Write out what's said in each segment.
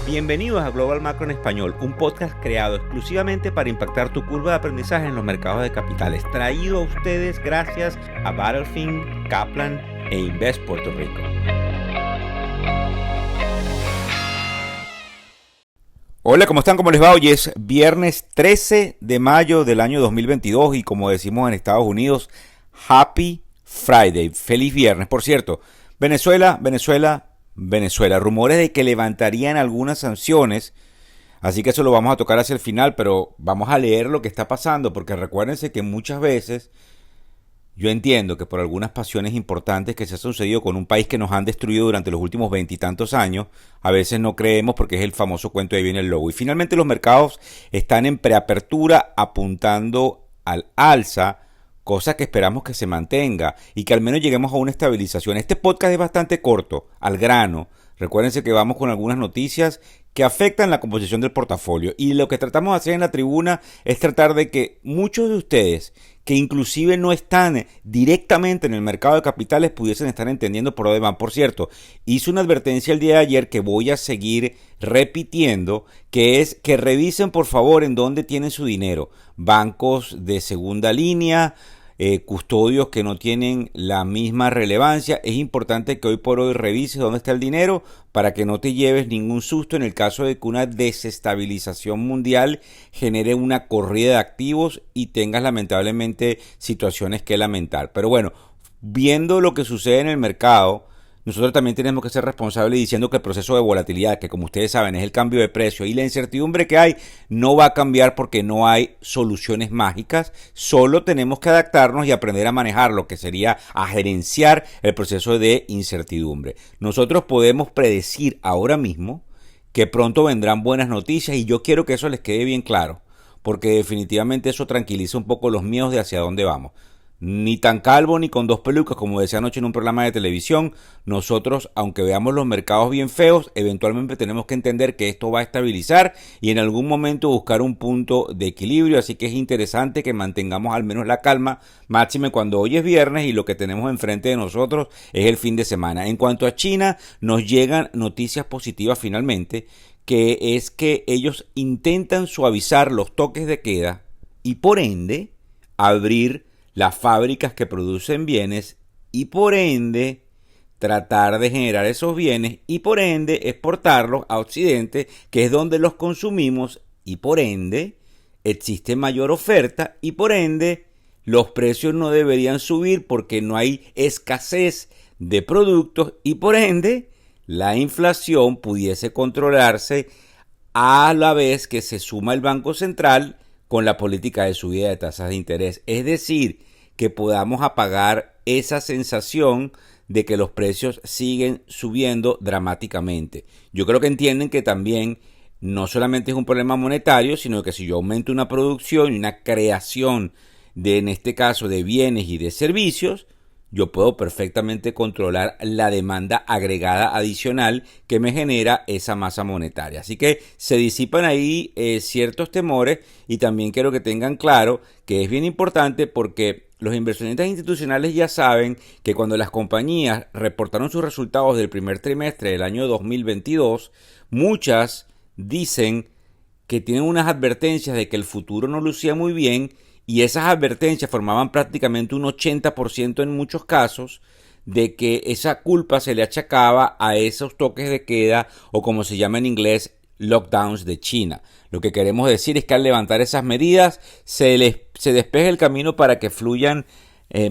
Bienvenidos a Global Macro en Español, un podcast creado exclusivamente para impactar tu curva de aprendizaje en los mercados de capitales. Traído a ustedes gracias a Battlefield, Kaplan e Invest Puerto Rico. Hola, ¿cómo están? ¿Cómo les va? Hoy es viernes 13 de mayo del año 2022 y como decimos en Estados Unidos, Happy Friday. Feliz viernes. Por cierto, Venezuela. Rumores de que levantarían algunas sanciones, así que eso lo vamos a tocar hacia el final, pero vamos a leer lo que está pasando, porque recuérdense que muchas veces yo entiendo que por algunas pasiones importantes que se han sucedido con un país que nos han destruido durante los últimos 20 y tantos años, a veces no creemos porque es el famoso cuento de ahí viene el lobo. Y finalmente los mercados están en preapertura apuntando al alza, cosa que esperamos que se mantenga y que al menos lleguemos a una estabilización. Este podcast es bastante corto, al grano. Recuérdense que vamos con algunas noticias que afectan la composición del portafolio. Y lo que tratamos de hacer en la tribuna es tratar de que muchos de ustedes, que inclusive no están directamente en el mercado de capitales, pudiesen estar entendiendo por dónde van. Por cierto, hice una advertencia el día de ayer que voy a seguir repitiendo, que es que revisen por favor en dónde tienen su dinero. Bancos de segunda línea, custodios que no tienen la misma relevancia. Es importante que hoy por hoy revises dónde está el dinero para que no te lleves ningún susto en el caso de que una desestabilización mundial genere una corrida de activos y tengas lamentablemente situaciones que lamentar. Pero bueno, viendo lo que sucede en el mercado, nosotros también tenemos que ser responsables diciendo que el proceso de volatilidad, que como ustedes saben es el cambio de precio y la incertidumbre que hay, no va a cambiar porque no hay soluciones mágicas. Solo tenemos que adaptarnos y aprender a manejar lo que sería a gerenciar el proceso de incertidumbre. Nosotros podemos predecir ahora mismo que pronto vendrán buenas noticias y yo quiero que eso les quede bien claro, porque definitivamente eso tranquiliza un poco los miedos de hacia dónde vamos. Ni tan calvo ni con dos pelucas, como decía anoche en un programa de televisión. Nosotros, aunque veamos los mercados bien feos, eventualmente tenemos que entender que esto va a estabilizar y en algún momento buscar un punto de equilibrio. Así que es interesante que mantengamos al menos la calma, máxime cuando hoy es viernes y lo que tenemos enfrente de nosotros es el fin de semana. En cuanto a China, nos llegan noticias positivas finalmente, que es que ellos intentan suavizar los toques de queda y por ende abrir las fábricas que producen bienes y por ende tratar de generar esos bienes y por ende exportarlos a Occidente, que es donde los consumimos y por ende existe mayor oferta y por ende los precios no deberían subir porque no hay escasez de productos y por ende la inflación pudiese controlarse a la vez que se suma el Banco Central con la política de subida de tasas de interés. Es decir, que podamos apagar esa sensación de que los precios siguen subiendo dramáticamente. Yo creo que entienden que también no solamente es un problema monetario, sino que si yo aumento una producción y una creación de, en este caso, de bienes y de servicios, yo puedo perfectamente controlar la demanda agregada adicional que me genera esa masa monetaria. Así que se disipan ahí ciertos temores y también quiero que tengan claro que es bien importante porque los inversionistas institucionales ya saben que cuando las compañías reportaron sus resultados del primer trimestre del año 2022, muchas dicen que tienen unas advertencias de que el futuro no lucía muy bien y esas advertencias formaban prácticamente un 80% en muchos casos de que esa culpa se le achacaba a esos toques de queda o como se llama en inglés, lockdowns de China. Lo que queremos decir es que al levantar esas medidas se despeja el camino para que fluyan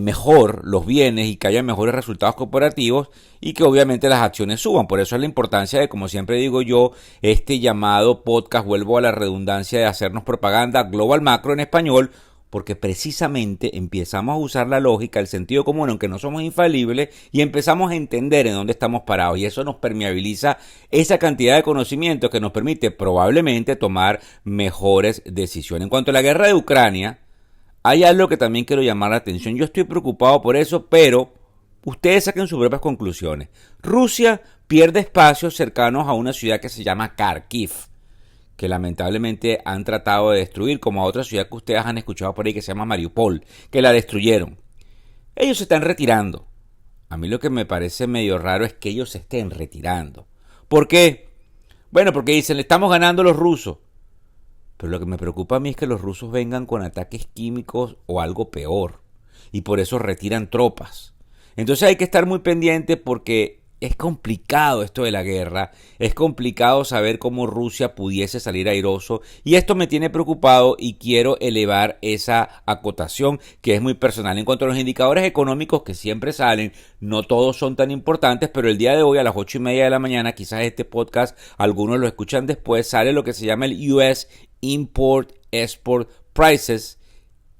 mejor los bienes y que haya mejores resultados corporativos y que obviamente las acciones suban. Por eso es la importancia de, como siempre digo yo, este llamado podcast, vuelvo a la redundancia de hacernos propaganda, Global Macro en español, porque precisamente empezamos a usar la lógica, el sentido común, aunque no somos infalibles, y empezamos a entender en dónde estamos parados, y eso nos permeabiliza esa cantidad de conocimiento que nos permite probablemente tomar mejores decisiones. En cuanto a la guerra de Ucrania, hay algo que también quiero llamar la atención. Yo estoy preocupado por eso, pero ustedes saquen sus propias conclusiones. Rusia pierde espacios cercanos a una ciudad que se llama Kharkiv, que lamentablemente han tratado de destruir, como a otra ciudad que ustedes han escuchado por ahí que se llama Mariupol, que la destruyeron. Ellos se están retirando. A mí lo que me parece medio raro es que ellos se estén retirando. ¿Por qué? Bueno, porque dicen, le estamos ganando a los rusos. Pero lo que me preocupa a mí es que los rusos vengan con ataques químicos o algo peor. Y por eso retiran tropas. Entonces hay que estar muy pendiente porque es complicado esto de la guerra. Es complicado saber cómo Rusia pudiese salir airoso. Y esto me tiene preocupado y quiero elevar esa acotación que es muy personal. En cuanto a los indicadores económicos que siempre salen, no todos son tan importantes, pero el día de hoy a las 8:30 de la mañana, quizás este podcast algunos lo escuchan después, sale lo que se llama el US Import Export Prices,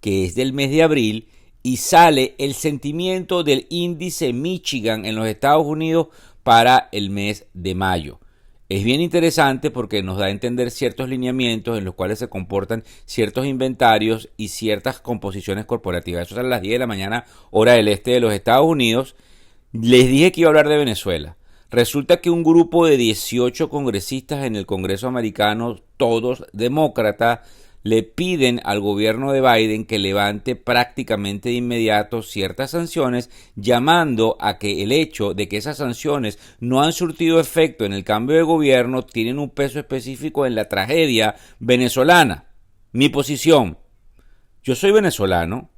que es del mes de abril, y sale el sentimiento del índice Michigan en los Estados Unidos para el mes de mayo. Es bien interesante porque nos da a entender ciertos lineamientos en los cuales se comportan ciertos inventarios y ciertas composiciones corporativas. Eso sale a las 10 de la mañana, hora del este de los Estados Unidos. Les dije que iba a hablar de Venezuela. Resulta que un grupo de 18 congresistas en el Congreso americano, todos demócratas, le piden al gobierno de Biden que levante prácticamente de inmediato ciertas sanciones, llamando a que el hecho de que esas sanciones no han surtido efecto en el cambio de gobierno tienen un peso específico en la tragedia venezolana. Mi posición: yo soy venezolano,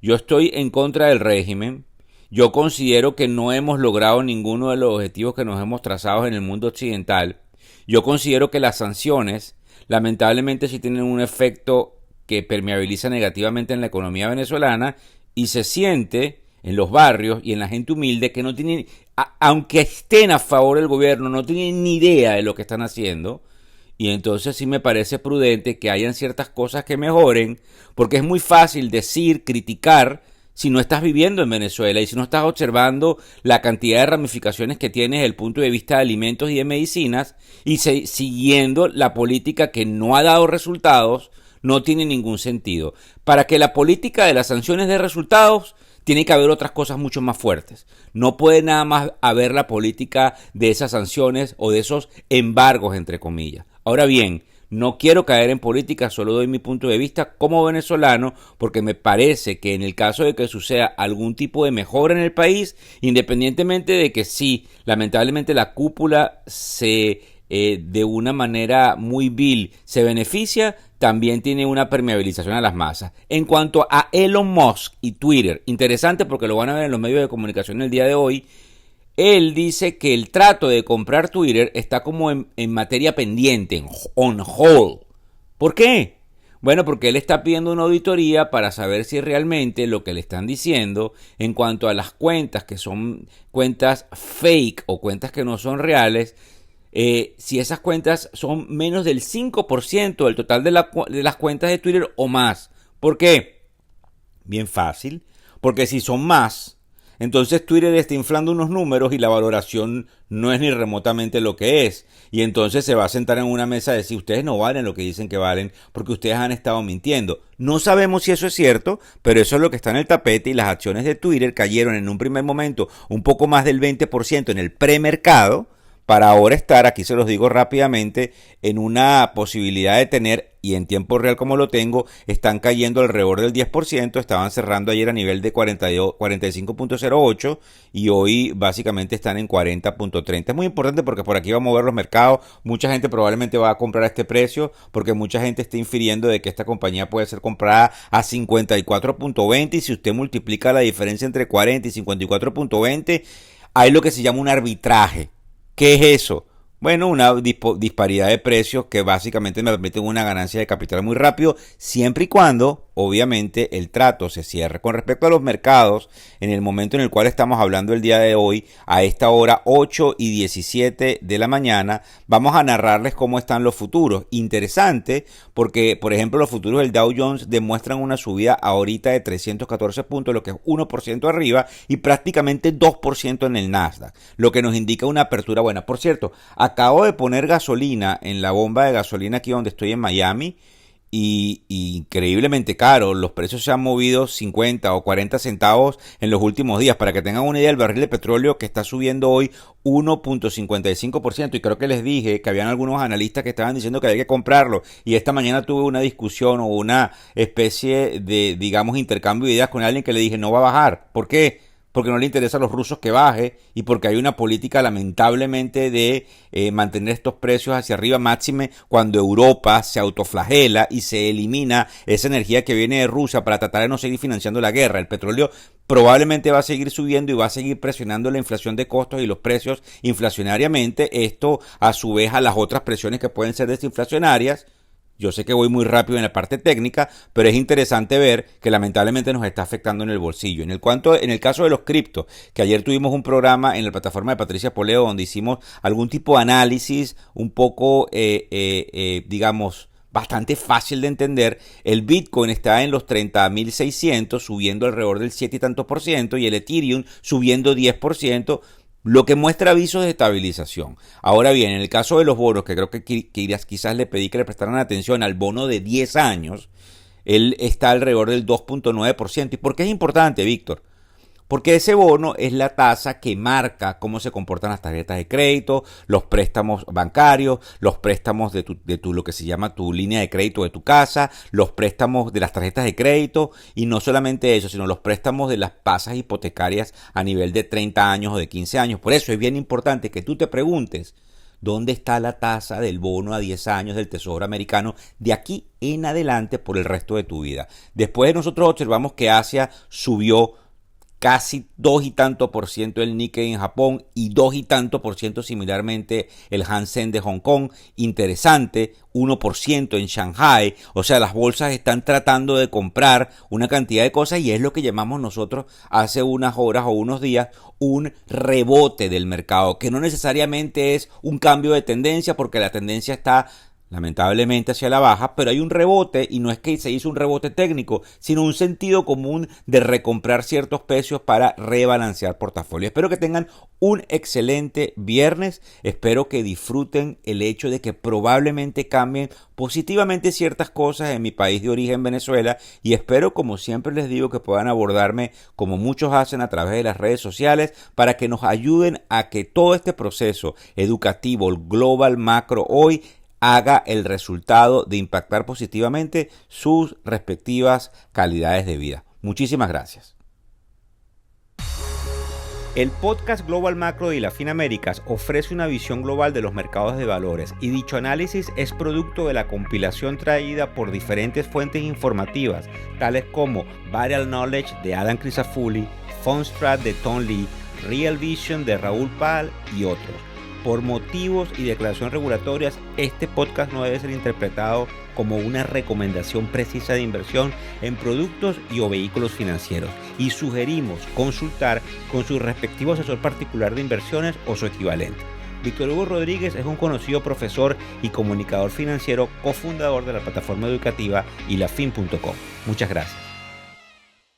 yo estoy en contra del régimen. Yo considero que no hemos logrado ninguno de los objetivos que nos hemos trazado en el mundo occidental. Yo considero que las sanciones, lamentablemente, sí tienen un efecto que permeabiliza negativamente en la economía venezolana y se siente en los barrios y en la gente humilde que no tienen, aunque estén a favor del gobierno, no tienen ni idea de lo que están haciendo. Y entonces sí me parece prudente que hayan ciertas cosas que mejoren, porque es muy fácil decir, criticar, si no estás viviendo en Venezuela y si no estás observando la cantidad de ramificaciones que tiene desde el punto de vista de alimentos y de medicinas y siguiendo la política que no ha dado resultados, no tiene ningún sentido. Para que la política de las sanciones dé resultados, tiene que haber otras cosas mucho más fuertes. No puede nada más haber la política de esas sanciones o de esos embargos, entre comillas. Ahora bien, no quiero caer en política, solo doy mi punto de vista como venezolano, porque me parece que en el caso de que suceda algún tipo de mejora en el país, independientemente de que sí, lamentablemente la cúpula de una manera muy vil se beneficia, también tiene una permeabilización a las masas. En cuanto a Elon Musk y Twitter, interesante porque lo van a ver en los medios de comunicación el día de hoy. Él dice que el trato de comprar Twitter está como en materia pendiente, on hold. ¿Por qué? Bueno, porque él está pidiendo una auditoría para saber si realmente lo que le están diciendo en cuanto a las cuentas que son cuentas fake o cuentas que no son reales, si esas cuentas son menos del 5% del total de las cuentas de Twitter o más. ¿Por qué? Bien fácil, porque si son más, entonces Twitter está inflando unos números y la valoración no es ni remotamente lo que es. Y entonces se va a sentar en una mesa y decir, ustedes no valen lo que dicen que valen porque ustedes han estado mintiendo. No sabemos si eso es cierto, pero eso es lo que está en el tapete y las acciones de Twitter cayeron en un primer momento un poco más del 20% en el premercado, para ahora estar, aquí se los digo rápidamente, en una posibilidad de tener, y en tiempo real como lo tengo, están cayendo alrededor del 10%, estaban cerrando ayer a nivel de 45.08 y hoy básicamente están en 40.30. Es muy importante porque por aquí va a mover los mercados, mucha gente probablemente va a comprar a este precio, porque mucha gente está infiriendo de que esta compañía puede ser comprada a 54.20 y si usted multiplica la diferencia entre 40 y 54.20, hay lo que se llama un arbitraje. ¿Qué es eso? Bueno, una disparidad de precios que básicamente me permite una ganancia de capital muy rápido, siempre y cuando, obviamente, el trato se cierre. Con respecto a los mercados, en el momento en el cual estamos hablando el día de hoy, a esta hora 8:17 de la mañana, vamos a narrarles cómo están los futuros. Interesante, porque, por ejemplo, los futuros del Dow Jones demuestran una subida ahorita de 314 puntos, lo que es 1% arriba, y prácticamente 2% en el Nasdaq, lo que nos indica una apertura buena. Por cierto, acabo de poner gasolina en la bomba de gasolina aquí donde estoy en Miami y increíblemente caro. Los precios se han movido 50 o 40 centavos en los últimos días. Para que tengan una idea, el barril de petróleo que está subiendo hoy 1.55% y creo que les dije que habían algunos analistas que estaban diciendo que había que comprarlo y esta mañana tuve una discusión o una especie de, digamos, intercambio de ideas con alguien que le dije no va a bajar. ¿Por qué? porque no le interesa a los rusos que baje y porque hay una política lamentablemente de mantener estos precios hacia arriba, máxime cuando Europa se autoflagela y se elimina esa energía que viene de Rusia para tratar de no seguir financiando la guerra. El petróleo probablemente va a seguir subiendo y va a seguir presionando la inflación de costos y los precios inflacionariamente. Esto a su vez a las otras presiones que pueden ser desinflacionarias. Yo sé que voy muy rápido en la parte técnica, pero es interesante ver que lamentablemente nos está afectando en el bolsillo. En el caso de los criptos, que ayer tuvimos un programa en la plataforma de Patricia Poleo donde hicimos algún tipo de análisis un poco, digamos, bastante fácil de entender. El Bitcoin está en los 30.600, subiendo alrededor del 7 y tanto por ciento, y el Ethereum subiendo 10%. Lo que muestra avisos de estabilización. Ahora bien, en el caso de los bonos, que creo que quizás le pedí que le prestaran atención al bono de 10 años, él está alrededor del 2.9%. ¿Y por qué es importante, Víctor? Porque ese bono es la tasa que marca cómo se comportan las tarjetas de crédito, los préstamos bancarios, los préstamos de tu lo que se llama tu línea de crédito de tu casa, los préstamos de las tarjetas de crédito, y no solamente eso, sino los préstamos de las pasas hipotecarias a nivel de 30 años o de 15 años. Por eso es bien importante que tú te preguntes dónde está la tasa del bono a 10 años del Tesoro americano de aquí en adelante por el resto de tu vida. Después nosotros observamos que Asia subió casi 2 y tanto por ciento el Nikkei en Japón y 2 y tanto por ciento similarmente el Hang Seng de Hong Kong. Interesante, 1% en Shanghai. O sea, las bolsas están tratando de comprar una cantidad de cosas y es lo que llamamos nosotros hace unas horas o unos días un rebote del mercado, que no necesariamente es un cambio de tendencia porque la tendencia está lamentablemente hacia la baja, pero hay un rebote y no es que se hizo un rebote técnico, sino un sentido común de recomprar ciertos precios para rebalancear portafolio. Espero que tengan un excelente viernes, espero que disfruten el hecho de que probablemente cambien positivamente ciertas cosas en mi país de origen, Venezuela, y espero, como siempre les digo, que puedan abordarme como muchos hacen a través de las redes sociales para que nos ayuden a que todo este proceso educativo, el Global Macro hoy, haga el resultado de impactar positivamente sus respectivas calidades de vida. Muchísimas gracias. El podcast Global Macro de Ilafin Américas ofrece una visión global de los mercados de valores y dicho análisis es producto de la compilación traída por diferentes fuentes informativas tales como Viral Knowledge de Adam Crisafulli, Fundstrat de Tom Lee, Real Vision de Raúl Pal y otros. Por motivos y declaraciones regulatorias, este podcast no debe ser interpretado como una recomendación precisa de inversión en productos y o vehículos financieros y sugerimos consultar con su respectivo asesor particular de inversiones o su equivalente. Víctor Hugo Rodríguez es un conocido profesor y comunicador financiero, cofundador de la plataforma educativa ilafin.com. Muchas gracias.